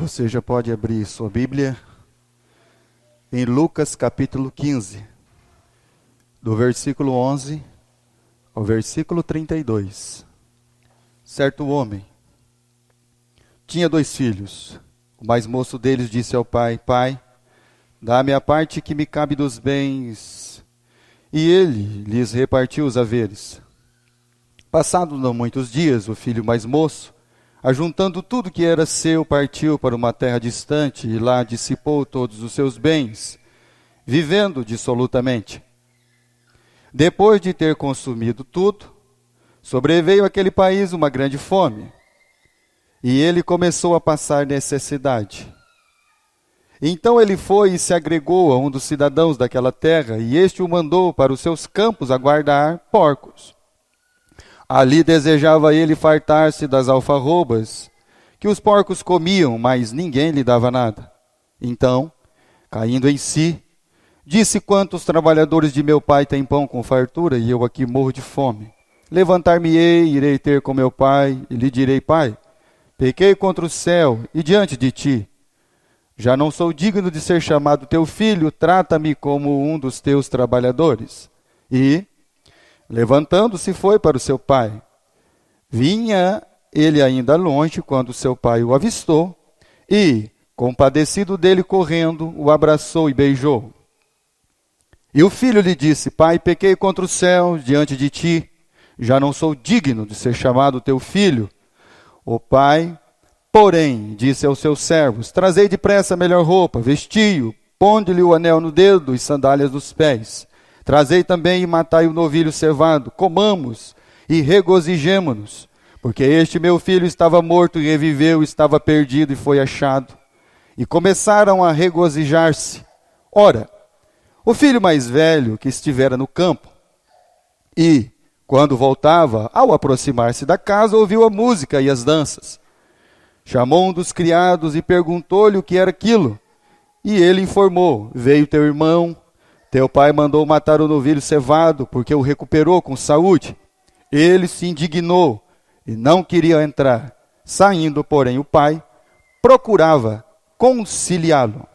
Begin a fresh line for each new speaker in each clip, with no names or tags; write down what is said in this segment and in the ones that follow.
Você já pode abrir sua Bíblia em Lucas capítulo 15, do versículo 11 ao versículo 32. Certo homem tinha 2 filhos. O mais moço deles disse ao pai: Pai, dá-me a parte que me cabe dos bens. E ele lhes repartiu os haveres. Passados não muitos dias, o filho mais moço, ajuntando tudo que era seu, partiu para uma terra distante e lá dissipou todos os seus bens, vivendo dissolutamente. Depois de ter consumido tudo, sobreveio àquele país uma grande fome, e ele começou a passar necessidade. Então ele foi e se agregou a um dos cidadãos daquela terra, e este o mandou para os seus campos a guardar porcos. Ali desejava ele fartar-se das alfarrobas que os porcos comiam, mas ninguém lhe dava nada. Então, caindo em si, disse: Quantos trabalhadores de meu pai têm pão com fartura, e eu aqui morro de fome? Levantar-me-ei, irei ter com meu pai, e lhe direi: Pai, pequei contra o céu e diante de ti. Já não sou digno de ser chamado teu filho, trata-me como um dos teus trabalhadores. E, levantando-se, foi para o seu pai. Vinha ele ainda longe quando seu pai o avistou e, compadecido dele correndo, o abraçou e beijou. E o filho lhe disse: Pai, pequei contra o céu diante de ti, já não sou digno de ser chamado teu filho. O pai, porém, disse aos seus servos: Trazei depressa a melhor roupa, vestiu, ponde-lhe o anel no dedo e sandálias nos pés. Trazei também e matai o novilho cevado, comamos e regozijemo-nos, porque este meu filho estava morto e reviveu, estava perdido e foi achado. E começaram a regozijar-se. Ora, o filho mais velho que estivera no campo, e, quando voltava, ao aproximar-se da casa, ouviu a música e as danças. Chamou um dos criados e perguntou-lhe o que era aquilo. E ele informou: Veio teu irmão, teu pai mandou matar o novilho cevado, porque o recuperou com saúde. Ele se indignou e não queria entrar. Saindo, porém, o pai procurava conciliá-lo.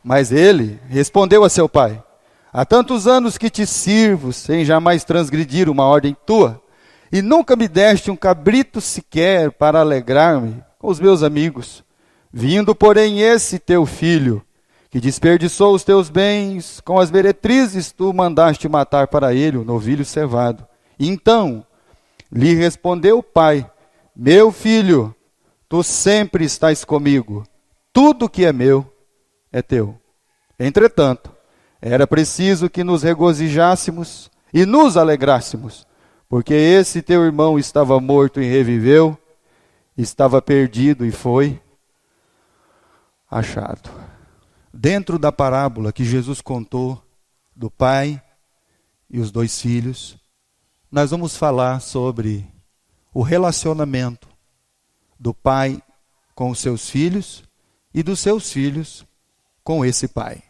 Mas ele respondeu a seu pai: Há tantos anos que te sirvo, sem jamais transgredir uma ordem tua, e nunca me deste um cabrito sequer para alegrar-me com os meus amigos. Vindo, porém, esse teu filho, que desperdiçou os teus bens com as meretrizes, tu mandaste matar para ele o novilho cevado. Então lhe respondeu o pai: Meu filho, tu sempre estás comigo, tudo que é meu é teu. Entretanto, era preciso que nos regozijássemos e nos alegrássemos, porque esse teu irmão estava morto e reviveu, estava perdido e foi achado. Dentro da parábola que Jesus contou do pai e os 2 filhos, nós vamos falar sobre o relacionamento do pai com os seus filhos e dos seus filhos com esse pai.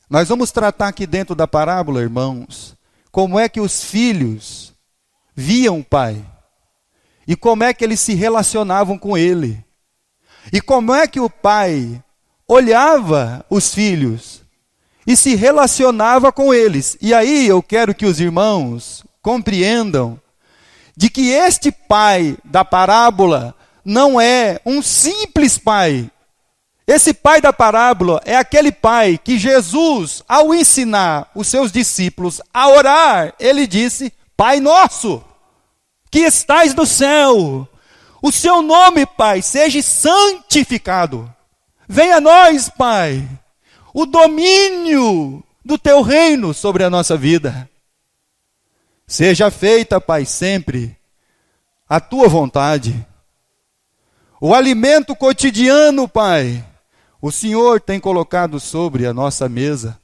Nós vamos tratar aqui dentro da parábola, irmãos, como é que os filhos viam o pai e como é que eles se relacionavam com ele. E como é que o pai olhava os filhos e se relacionava com eles. E aí eu quero que os irmãos compreendam de que este pai da parábola não é um simples pai. Esse pai da parábola é aquele pai que Jesus, ao ensinar os seus discípulos a orar, ele disse: Pai nosso, que estais no céu, o seu nome, Pai, seja santificado. Venha a nós, Pai, o domínio do teu reino sobre a nossa vida. Seja feita, Pai, sempre a tua vontade. O alimento cotidiano, Pai, o Senhor tem colocado sobre a nossa mesa.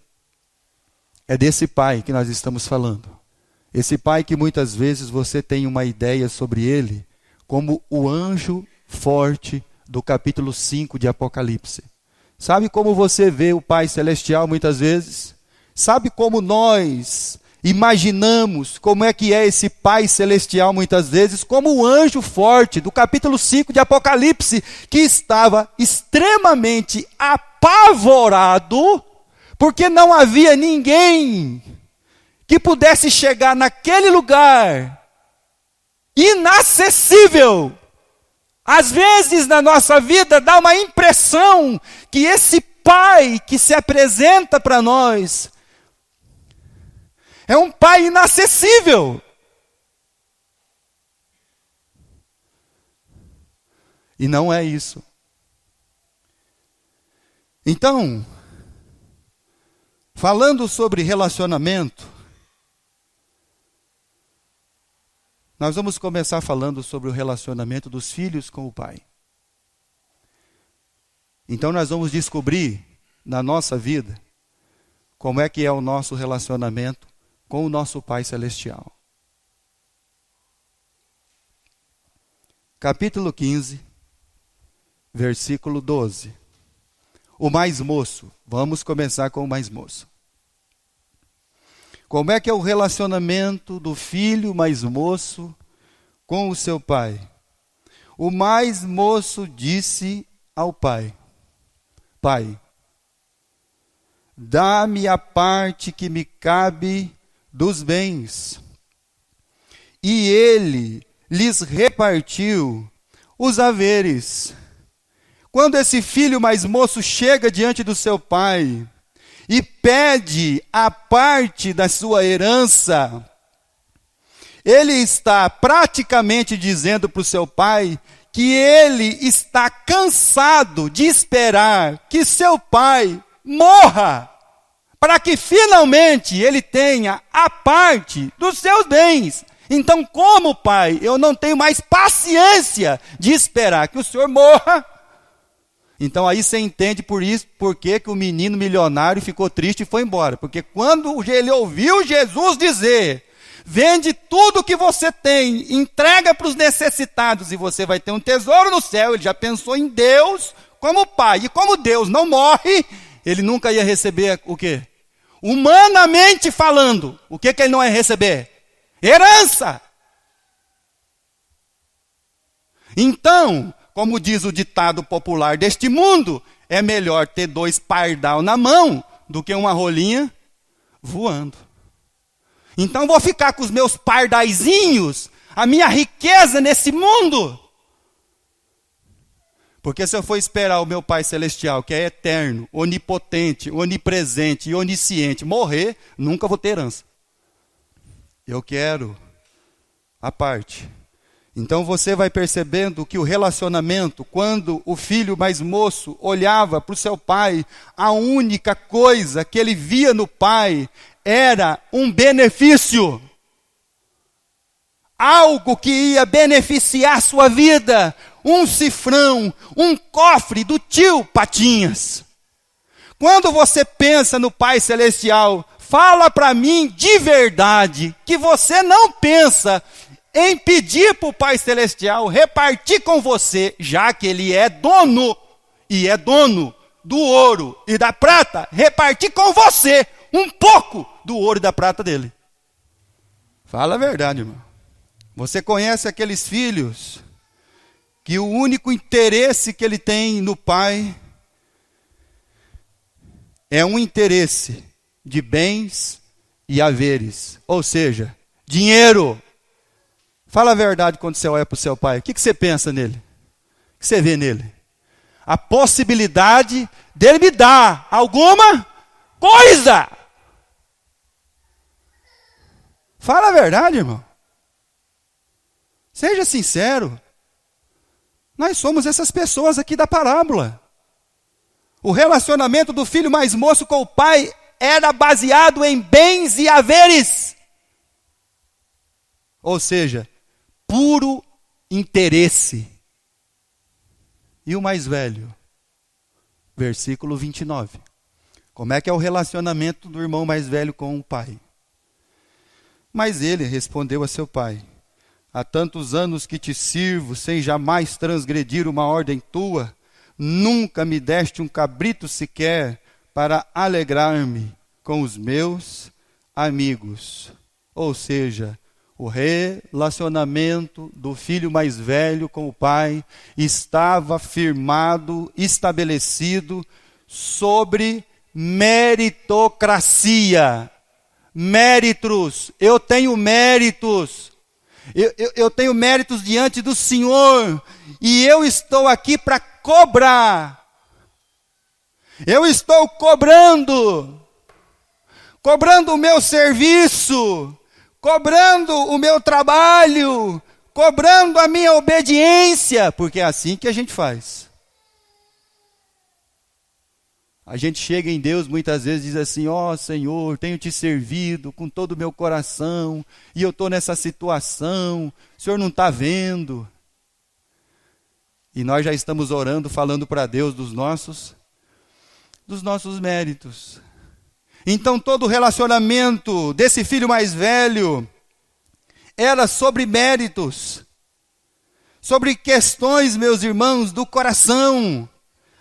É desse Pai que nós estamos falando. Esse Pai que muitas vezes você tem uma ideia sobre ele, como o anjo forte do capítulo 5 de Apocalipse. Sabe como você vê o Pai Celestial muitas vezes? Sabe como nós imaginamos como é que é esse Pai Celestial muitas vezes, como o anjo forte do capítulo 5 de Apocalipse, que estava extremamente apavorado, porque não havia ninguém que pudesse chegar naquele lugar inacessível. Às vezes na nossa vida dá uma impressão que esse Pai que se apresenta para nós é um Pai inacessível. E não é isso. Então, falando sobre relacionamento, nós vamos começar falando sobre o relacionamento dos filhos com o Pai. Então nós vamos descobrir na nossa vida como é que é o nosso relacionamento com o nosso Pai Celestial. Capítulo 15, versículo 12. O mais moço. Vamos começar com o mais moço. Como é que é o relacionamento do filho mais moço com o seu pai? O mais moço disse ao pai: Pai, dá-me a parte que me cabe dos bens. E ele lhes repartiu os haveres. Quando esse filho mais moço chega diante do seu pai e pede a parte da sua herança, ele está praticamente dizendo para o seu pai que ele está cansado de esperar que seu pai morra, para que finalmente ele tenha a parte dos seus bens. Então, como pai, eu não tenho mais paciência de esperar que o senhor morra. Então aí você entende por que o menino milionário ficou triste e foi embora. Porque quando ele ouviu Jesus dizer: vende tudo que você tem, entrega para os necessitados e você vai ter um tesouro no céu, ele já pensou em Deus como pai. E como Deus não morre, ele nunca ia receber o quê? Humanamente falando, o que ele não ia receber? Herança! Então, como diz o ditado popular deste mundo, é melhor ter 2 pardal na mão do que uma rolinha voando. Então vou ficar com os meus pardaizinhos, a minha riqueza nesse mundo. Porque se eu for esperar o meu Pai Celestial, que é eterno, onipotente, onipresente e onisciente, morrer, nunca vou ter herança. Eu quero a parte. Então você vai percebendo que o relacionamento, quando o filho mais moço olhava para o seu pai, a única coisa que ele via no pai era um benefício. Algo que ia beneficiar sua vida. Um cifrão, um cofre do tio Patinhas. Quando você pensa no Pai Celestial, fala para mim de verdade que você não pensa em pedir para o Pai Celestial repartir com você, já que Ele é dono, e é dono do ouro e da prata, repartir com você um pouco do ouro e da prata dele. Fala a verdade, irmão. Você conhece aqueles filhos que o único interesse que ele tem no pai é um interesse de bens e haveres, ou seja, dinheiro. Fala a verdade quando você olha para o seu pai. O que você pensa nele? O que você vê nele? A possibilidade dele me dar alguma coisa. Fala a verdade, irmão. Seja sincero. Nós somos essas pessoas aqui da parábola. O relacionamento do filho mais moço com o pai era baseado em bens e haveres. Ou seja, puro interesse. E o mais velho? Versículo 29. Como é que é o relacionamento do irmão mais velho com o pai? Mas ele respondeu a seu pai: há tantos anos que te sirvo, sem jamais transgredir uma ordem tua, nunca me deste um cabrito sequer para alegrar-me com os meus amigos. Ou seja, o relacionamento do filho mais velho com o pai estava firmado, estabelecido sobre meritocracia. Méritos, eu tenho méritos. Eu tenho méritos diante do Senhor. E eu estou aqui para cobrar. Eu estou cobrando o meu serviço, cobrando o meu trabalho, cobrando a minha obediência, porque é assim que a gente faz. A gente chega em Deus muitas vezes e diz assim, ó Senhor, tenho te servido com todo o meu coração, e eu estou nessa situação, o Senhor não está vendo. E nós já estamos orando, falando para Deus dos nossos méritos. Então todo o relacionamento desse filho mais velho era sobre méritos, sobre questões, meus irmãos, do coração,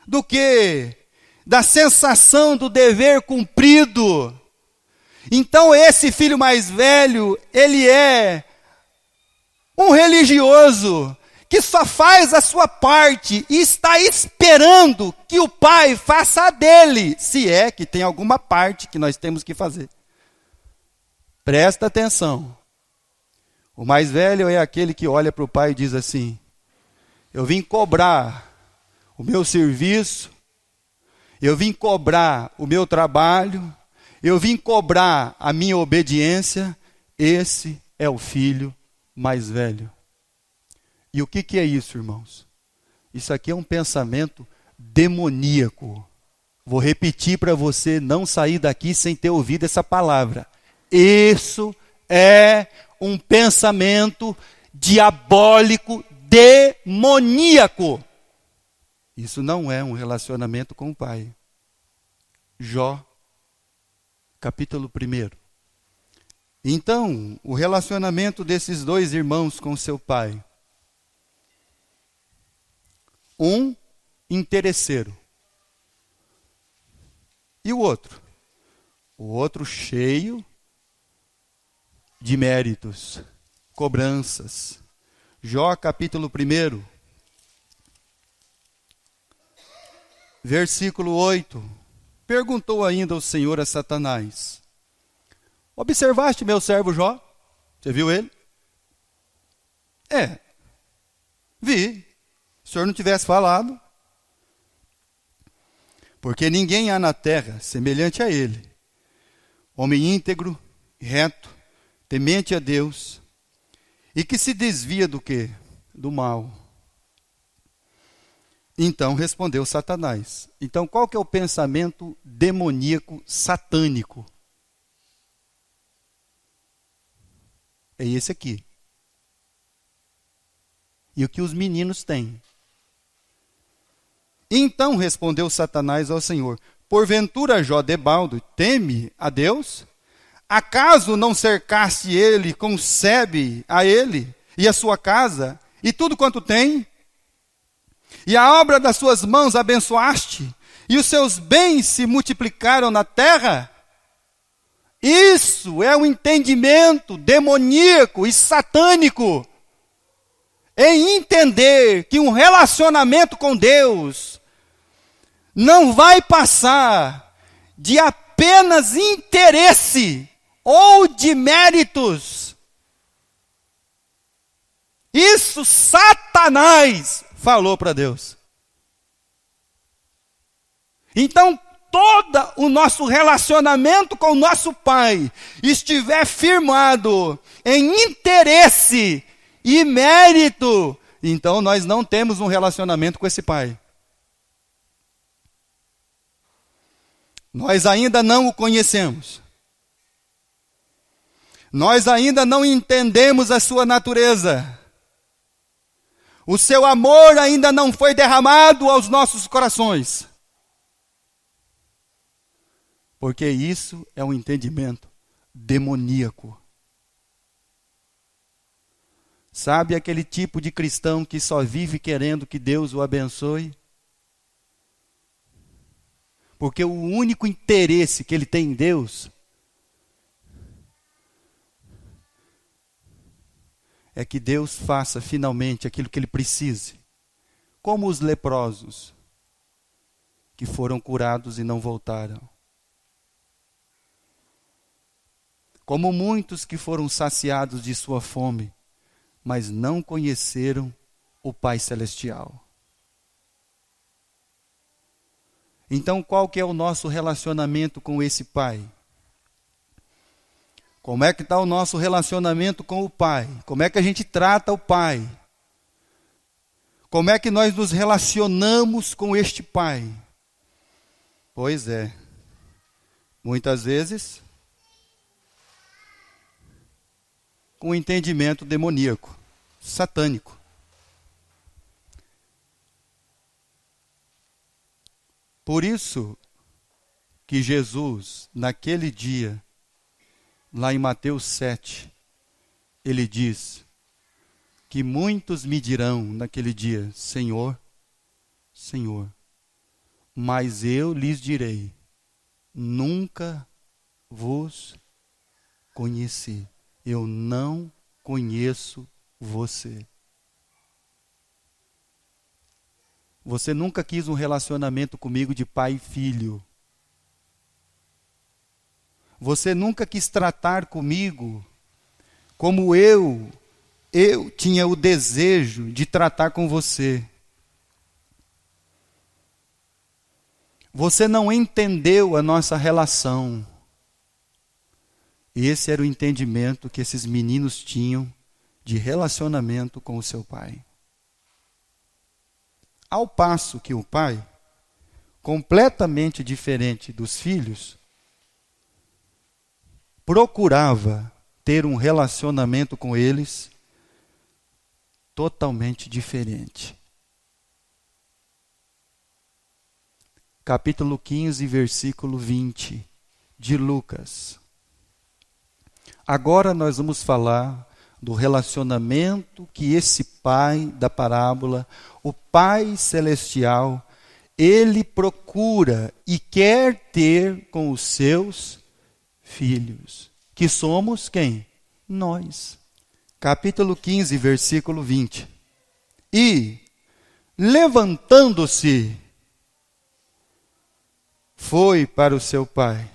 do quê? Da sensação do dever cumprido. Então esse filho mais velho, ele é um religioso, que só faz a sua parte e está esperando que o pai faça a dele, se é que tem alguma parte que nós temos que fazer. Presta atenção. O mais velho é aquele que olha para o pai e diz assim, eu vim cobrar o meu serviço, eu vim cobrar o meu trabalho, eu vim cobrar a minha obediência. Esse é o filho mais velho. E o que é isso, irmãos? Isso aqui é um pensamento demoníaco. Vou repetir para você não sair daqui sem ter ouvido essa palavra. Isso é um pensamento diabólico, demoníaco. Isso não é um relacionamento com o pai. Jó, capítulo 1. Então, o relacionamento desses dois irmãos com seu pai. Um interesseiro. E o outro? O outro cheio de méritos, cobranças. Jó, capítulo 1, versículo 8. Perguntou ainda o Senhor a Satanás: observaste meu servo Jó? Você viu ele? Vi. Se o Senhor não tivesse falado. Porque ninguém há na terra semelhante a ele. Homem íntegro, reto, temente a Deus, e que se desvia do quê? Do mal. Então respondeu Satanás. Então qual que é o pensamento demoníaco satânico? É esse aqui. E o que os meninos têm. Então respondeu Satanás ao Senhor: porventura Jó debaldo teme a Deus? Acaso não cercaste ele, concebe a ele e a sua casa e tudo quanto tem? E a obra das suas mãos abençoaste, e os seus bens se multiplicaram na terra? Isso é um entendimento demoníaco e satânico, em entender que um relacionamento com Deus não vai passar de apenas interesse ou de méritos. Isso Satanás falou para Deus. Então, todo o nosso relacionamento com o nosso Pai estiver firmado em interesse e mérito, então nós não temos um relacionamento com esse Pai. Nós ainda não o conhecemos. Nós ainda não entendemos a sua natureza. O seu amor ainda não foi derramado aos nossos corações. Porque isso é um entendimento demoníaco. Sabe aquele tipo de cristão que só vive querendo que Deus o abençoe? Porque o único interesse que ele tem em Deus é que Deus faça finalmente aquilo que Ele precise. Como os leprosos, que foram curados e não voltaram. Como muitos que foram saciados de sua fome, mas não conheceram o Pai Celestial. Então, qual que é o nosso relacionamento com esse Pai? Como é que está o nosso relacionamento com o Pai? Como é que a gente trata o Pai? Como é que nós nos relacionamos com este Pai? Pois é, muitas vezes com entendimento demoníaco, satânico. Por isso que Jesus, naquele dia, lá em Mateus 7, ele diz que muitos me dirão naquele dia, Senhor, Senhor, mas eu lhes direi, nunca vos conheci. Eu não conheço você. Você nunca quis um relacionamento comigo de pai e filho. Você nunca quis tratar comigo como eu tinha o desejo de tratar com você. Você não entendeu a nossa relação. Esse era o entendimento que esses meninos tinham de relacionamento com o seu pai. Ao passo que o pai, completamente diferente dos filhos, procurava ter um relacionamento com eles totalmente diferente. Capítulo 15, versículo 20 de Lucas. Agora nós vamos falar do relacionamento que esse pai da parábola, o Pai Celestial, ele procura e quer ter com os seus filhos. Que somos quem? Nós. Capítulo 15, versículo 20. E, levantando-se, foi para o seu pai.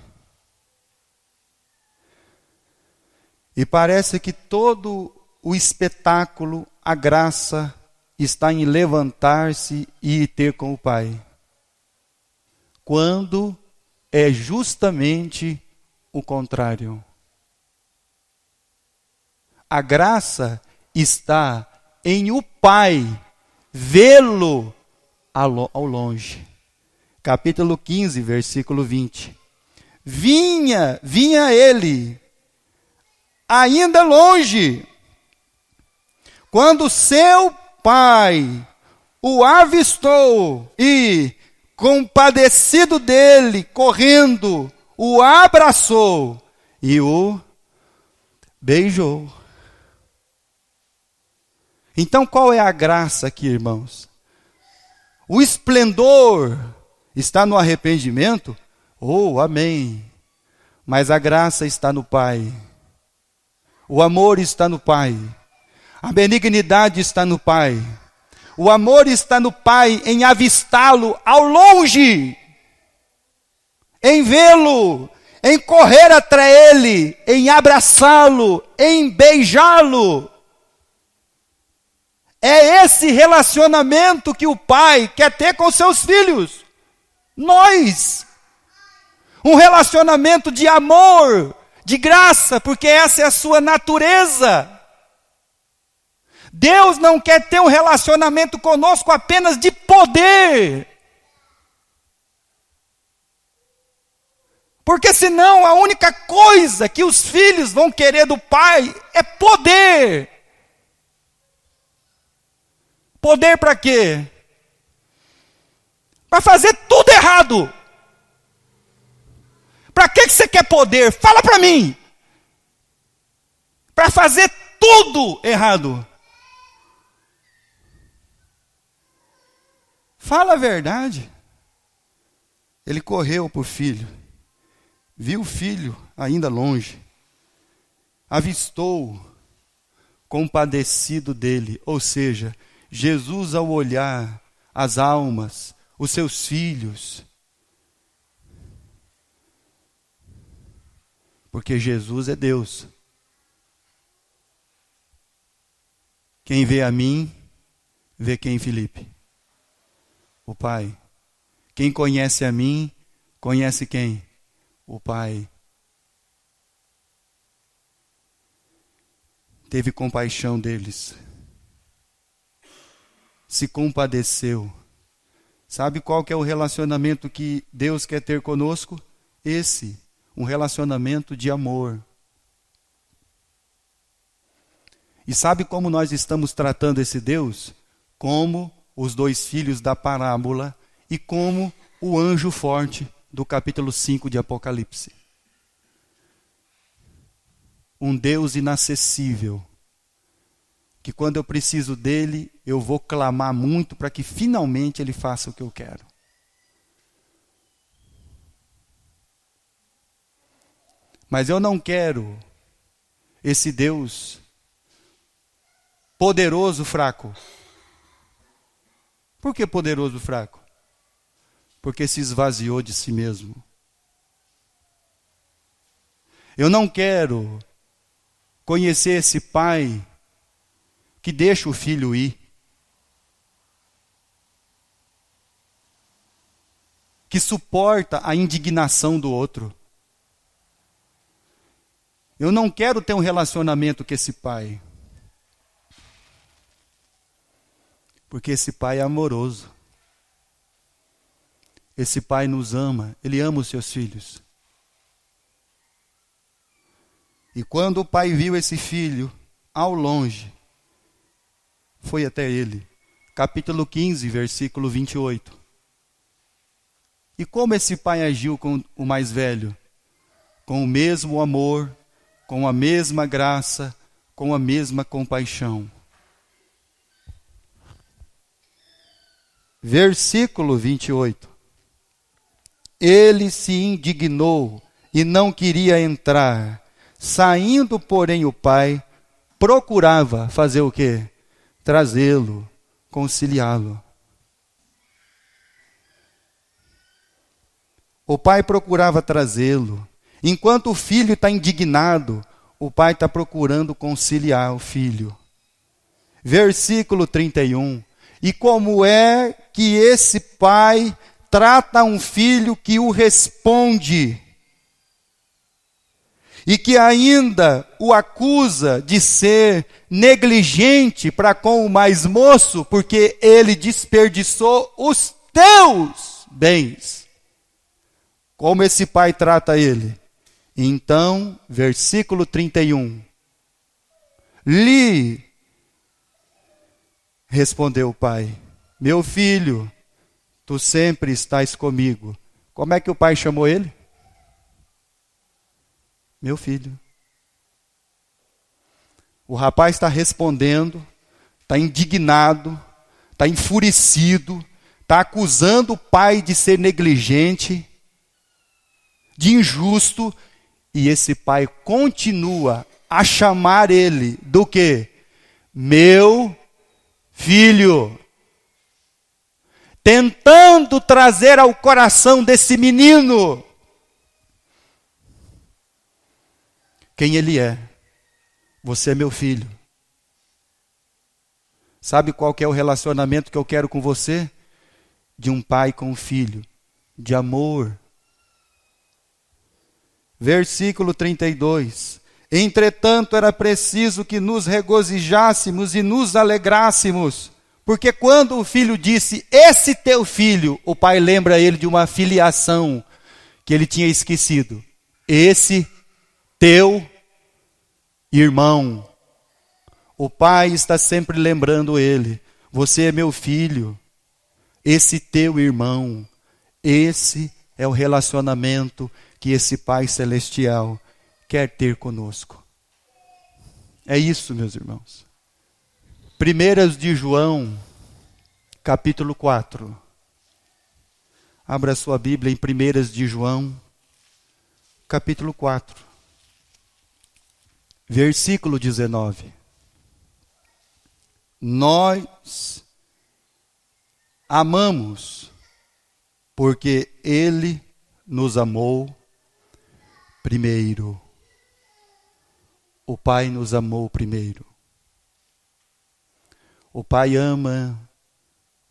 E parece que todo o espetáculo, a graça, está em levantar-se e ir ter com o Pai. Quando é justamente o contrário. A graça está em o Pai vê-lo ao longe. Capítulo 15, versículo 20. Vinha ele, ainda longe, quando seu pai o avistou e, compadecido dele, correndo, o abraçou e o beijou. Então, qual é a graça aqui, irmãos? O esplendor está no arrependimento? Oh, amém. Mas a graça está no Pai. O amor está no Pai. A benignidade está no Pai. O amor está no Pai em avistá-lo ao longe, em vê-lo, em correr atrás ele, em abraçá-lo, em beijá-lo. É esse relacionamento que o Pai quer ter com seus filhos. Nós. Um relacionamento de amor, de graça, porque essa é a sua natureza. Deus não quer ter um relacionamento conosco apenas de poder. Porque senão a única coisa que os filhos vão querer do pai é poder. Poder para quê? Para fazer tudo errado. Para que você quer poder? Fala para mim. Para fazer tudo errado. Fala a verdade. Ele correu para o filho. Viu o filho ainda longe. Avistou. compadecido dele. Ou seja, Jesus, ao olhar as almas, os seus filhos, porque Jesus é Deus. Quem vê a mim, vê quem, Felipe? O Pai. Quem conhece a mim, conhece quem? O Pai. Teve compaixão deles. Se compadeceu. Sabe qual que é o relacionamento que Deus quer ter conosco? Esse, um relacionamento de amor. E sabe como nós estamos tratando esse Deus? Como os dois filhos da parábola e como o anjo forte do capítulo 5 de Apocalipse. Um Deus inacessível, que quando eu preciso dele, eu vou clamar muito para que finalmente ele faça o que eu quero. Mas eu não quero esse Deus poderoso, fraco. Por que poderoso, fraco? Porque se esvaziou de si mesmo. Eu não quero conhecer esse pai que deixa o filho ir. Que suporta a indignação do outro. Eu não quero ter um relacionamento com esse pai. Porque esse pai é amoroso. Esse pai nos ama. Ele ama os seus filhos. E quando o pai viu esse filho ao longe, foi até ele. Capítulo 15, versículo 28. E como esse pai agiu com o mais velho? Com o mesmo amor, com a mesma graça, com a mesma compaixão. Versículo 28. Ele se indignou e não queria entrar. Saindo, porém, o pai procurava fazer o quê? Trazê-lo, conciliá-lo. O pai procurava trazê-lo. Enquanto o filho está indignado, o pai está procurando conciliar o filho. Versículo 31. E como é que esse pai trata um filho que o responde e que ainda o acusa de ser negligente para com o mais moço, porque ele desperdiçou os teus bens. Como esse pai trata ele? Então, versículo 31. Lhe respondeu o pai: meu filho, tu sempre estás comigo. Como é que o pai chamou ele? Meu filho. O rapaz está respondendo, está indignado, está enfurecido, está acusando o pai de ser negligente, de injusto, e esse pai continua a chamar ele do quê? Meu filho. Tentando trazer ao coração desse menino quem ele é. Você é meu filho. Sabe qual que é o relacionamento que eu quero com você? De um pai com um filho, de amor. Versículo 32. Entretanto, era preciso que nos regozijássemos e nos alegrássemos, porque quando o filho disse, esse teu filho, o pai lembra ele de uma filiação que ele tinha esquecido. Esse teu irmão. O pai está sempre lembrando ele, você é meu filho, esse teu irmão. Esse é o relacionamento que esse Pai Celestial quer ter conosco. É isso, meus irmãos. 1 de João, capítulo 4. Abra sua Bíblia em 1 de João, capítulo 4. Versículo 19. Nós amamos porque Ele nos amou primeiro. O Pai nos amou primeiro. O Pai ama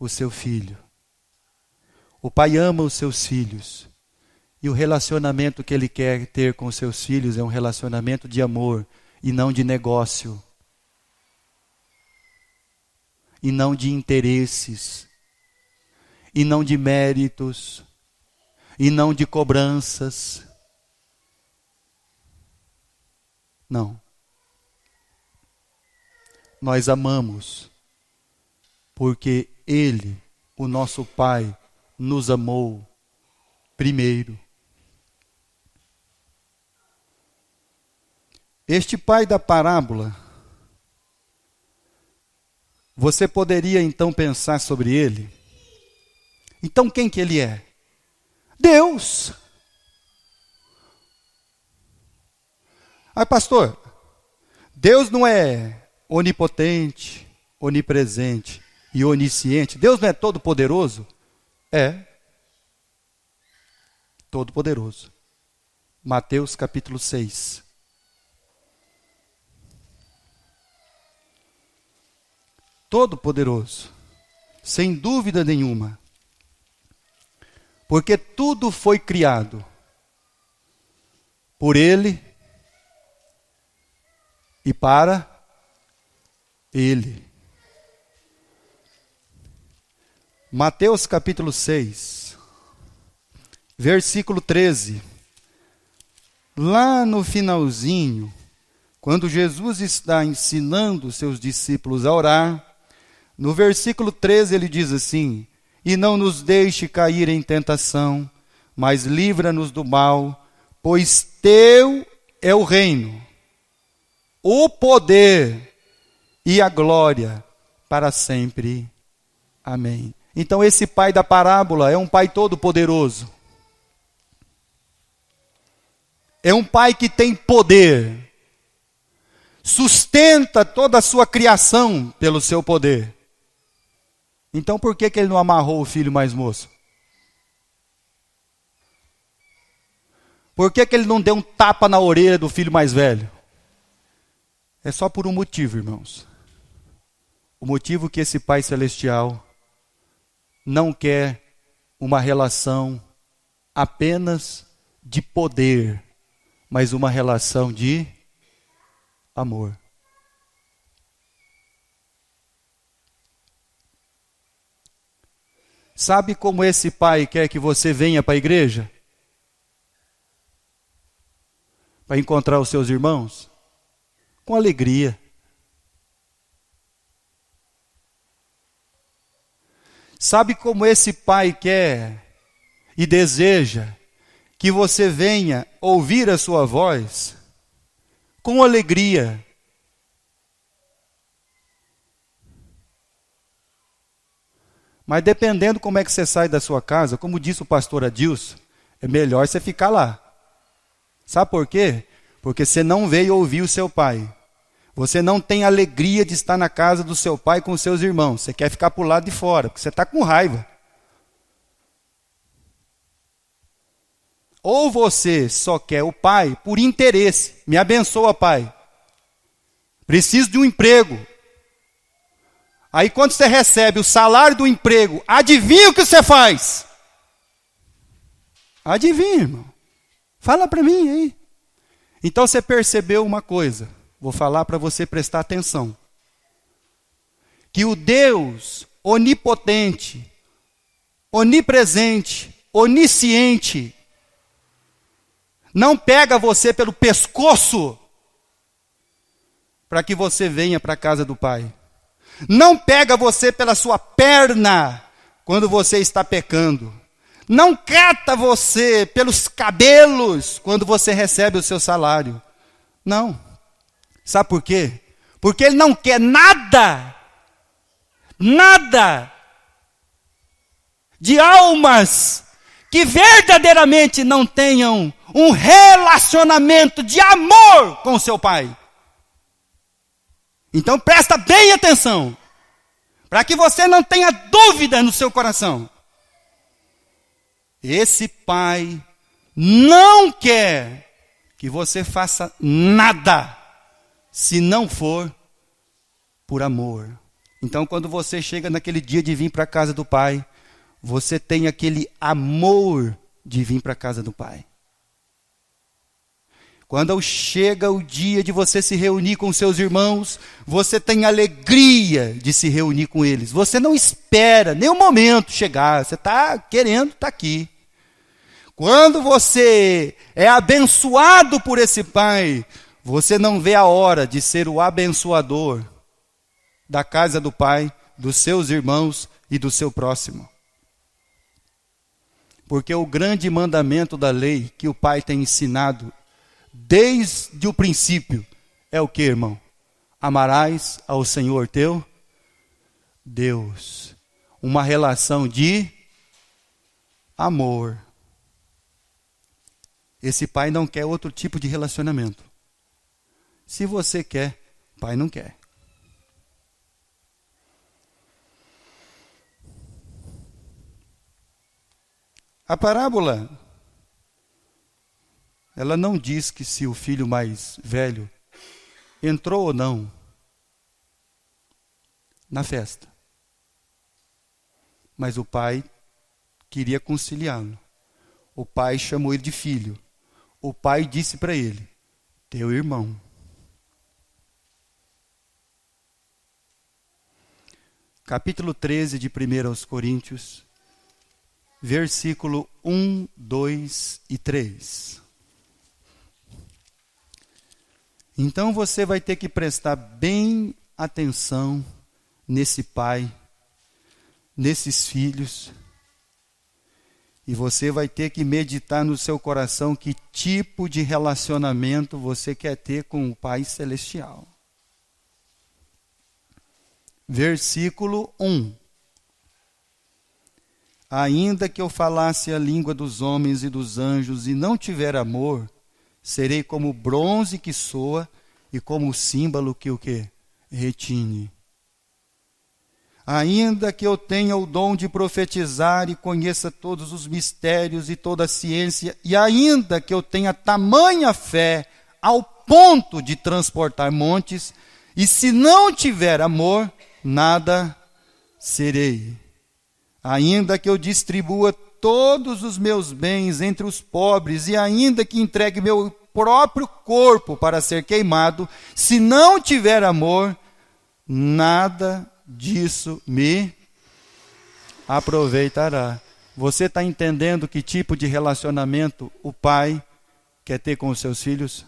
o seu Filho. O Pai ama os seus filhos. E o relacionamento que Ele quer ter com os seus filhos é um relacionamento de amor e não de negócio. E não de interesses. E não de méritos. E não de cobranças. Não. Nós amamos porque Ele, o nosso Pai, nos amou primeiro. Este pai da parábola, você poderia então pensar sobre ele? Então quem que ele é? Deus! Ai, pastor, Deus não é onipotente, onipresente e onisciente? Deus não é todo poderoso? É. Todo poderoso. Mateus capítulo 6. Todo poderoso. Sem dúvida nenhuma. Porque tudo foi criado por Ele e para Ele. Mateus capítulo 6, versículo 13. Lá no finalzinho, quando Jesus está ensinando os seus discípulos a orar, no versículo 13 ele diz assim: e não nos deixe cair em tentação, mas livra-nos do mal, pois teu é o reino, o poder e a glória para sempre. Amém. Então esse pai da parábola é um pai todo poderoso. É um pai que tem poder. Sustenta toda a sua criação pelo seu poder. Então por que ele não amarrou o filho mais moço? Por que ele não deu um tapa na orelha do filho mais velho? É só por um motivo, irmãos. O motivo que esse Pai Celestial não quer uma relação apenas de poder, mas uma relação de amor. Sabe como esse pai quer que você venha para a igreja? Para encontrar os seus irmãos? Com alegria. Sabe como esse pai quer e deseja que você venha ouvir a sua voz? Com alegria. Mas dependendo como é que você sai da sua casa, como disse o pastor Adilson, é melhor você ficar lá. Sabe por quê? Porque você não veio ouvir o seu pai. Você não tem alegria de estar na casa do seu pai com os seus irmãos. Você quer ficar para o lado de fora, porque você está com raiva. Ou você só quer o pai por interesse. Me abençoa, pai. Preciso de um emprego. Aí quando você recebe o salário do emprego, adivinha o que você faz? Adivinha, irmão. Fala para mim aí. Então você percebeu uma coisa. Vou falar para você prestar atenção. Que o Deus onipotente, onipresente, onisciente, não pega você pelo pescoço para que você venha para a casa do Pai. Não pega você pela sua perna quando você está pecando. Não cata você pelos cabelos quando você recebe o seu salário. Não. Sabe por quê? Porque Ele não quer nada de almas que verdadeiramente não tenham um relacionamento de amor com o seu Pai. Então presta bem atenção. para que você não tenha dúvida no seu coração. Esse pai não quer que você faça nada se não for por amor. Então, quando você chega naquele dia de vir para a casa do pai, você tem aquele amor de vir para a casa do pai. Quando chega o dia de você se reunir com seus irmãos, você tem alegria de se reunir com eles. Você não espera nem o momento chegar, você está querendo estar aqui. Quando você é abençoado por esse pai, você não vê a hora de ser o abençoador da casa do pai, dos seus irmãos e do seu próximo. Porque o grande mandamento da lei que o pai tem ensinado desde o princípio é o que, irmão? Amarás ao Senhor teu Deus. Uma relação de amor. Esse pai não quer outro tipo de relacionamento. Se você quer, o pai não quer. A parábola, ela não diz que se o filho mais velho entrou ou não na festa. Mas o pai queria conciliá-lo. O pai chamou ele de filho. O pai disse para ele: teu irmão. Capítulo 13 de 1 aos Coríntios, versículo 1, 2 e 3. Então você vai ter que prestar bem atenção nesse pai, nesses filhos, e você vai ter que meditar no seu coração que tipo de relacionamento você quer ter com o Pai Celestial. Versículo 1. Ainda que eu falasse a língua dos homens e dos anjos e não tiver amor, serei como o bronze que soa e como o símbolo que o quê? Retine. Ainda que eu tenha o dom de profetizar e conheça todos os mistérios e toda a ciência, e ainda que eu tenha tamanha fé ao ponto de transportar montes, e se não tiver amor, nada serei. Ainda que eu distribua todos os meus bens entre os pobres, e ainda que entregue meu próprio corpo para ser queimado, se não tiver amor, nada disso me aproveitará. Você está entendendo que tipo de relacionamento o pai quer ter com os seus filhos?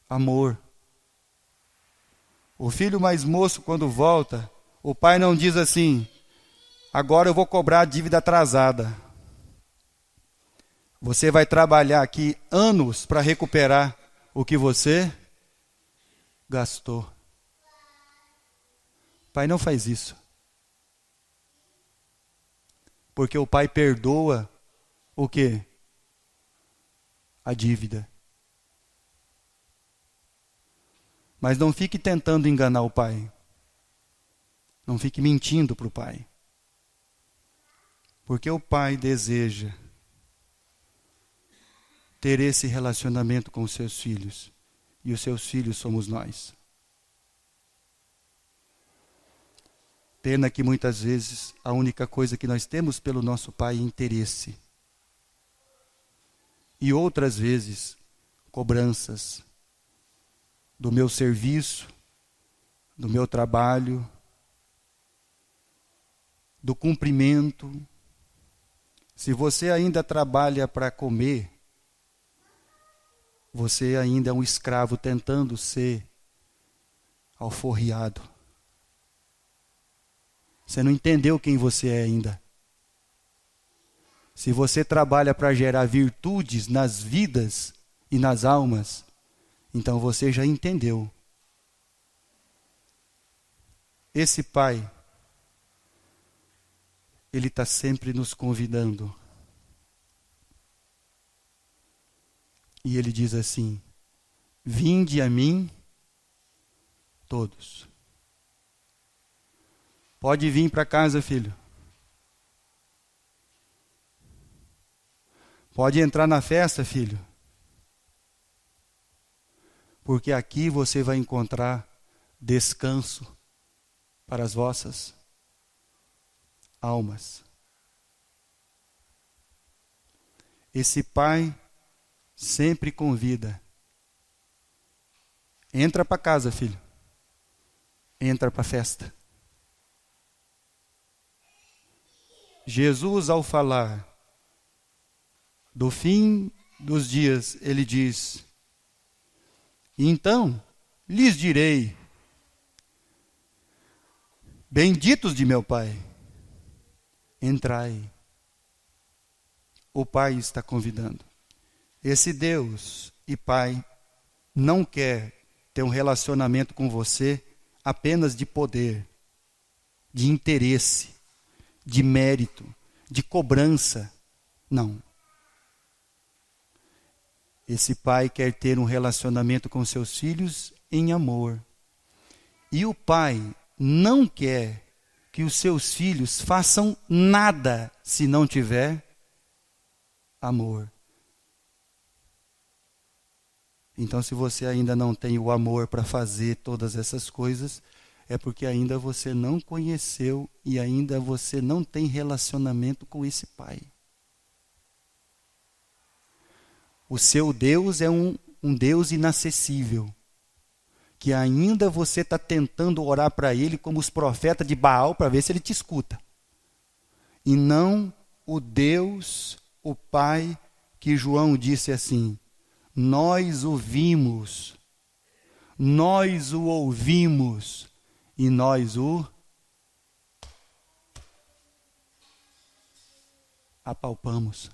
Amor. O filho mais moço, quando volta, o pai não diz assim: agora eu vou cobrar a dívida atrasada. Você vai trabalhar aqui anos para recuperar o que você gastou. O pai não faz isso. Porque o pai perdoa o quê? A dívida. Mas não fique tentando enganar o pai. Não fique mentindo para o pai. Porque o pai deseja ter esse relacionamento com os seus filhos. E os seus filhos somos nós. Pena que muitas vezes a única coisa que nós temos pelo nosso pai é interesse. E outras vezes, cobranças do meu serviço, do meu trabalho, do cumprimento. Se você ainda trabalha para comer, você ainda é um escravo tentando ser alforriado. Você não entendeu quem você é ainda. Se você trabalha para gerar virtudes nas vidas e nas almas, então você já entendeu. Esse pai, ele está sempre nos convidando. E ele diz assim: vinde a mim todos. Pode vir para casa, filho. Pode entrar na festa, filho. Porque aqui você vai encontrar descanso para as vossas almas. Esse pai sempre convida. Entra para casa, filho. Entra para a festa. Jesus, ao falar do fim dos dias, ele diz: então lhes direi, benditos de meu Pai, entrai. O Pai está convidando. Esse Deus e Pai não quer ter um relacionamento com você apenas de poder, de interesse, de mérito, de cobrança. Não. Esse pai quer ter um relacionamento com seus filhos em amor. E o pai não quer que os seus filhos façam nada se não tiver amor. Então, se você ainda não tem o amor para fazer todas essas coisas, é porque ainda você não conheceu e ainda você não tem relacionamento com esse pai. O seu Deus é um Deus inacessível, que ainda você está tentando orar para ele como os profetas de Baal para ver se ele te escuta. E não o Deus, o Pai, que João disse assim: nós o vimos, nós o ouvimos e nós o apalpamos.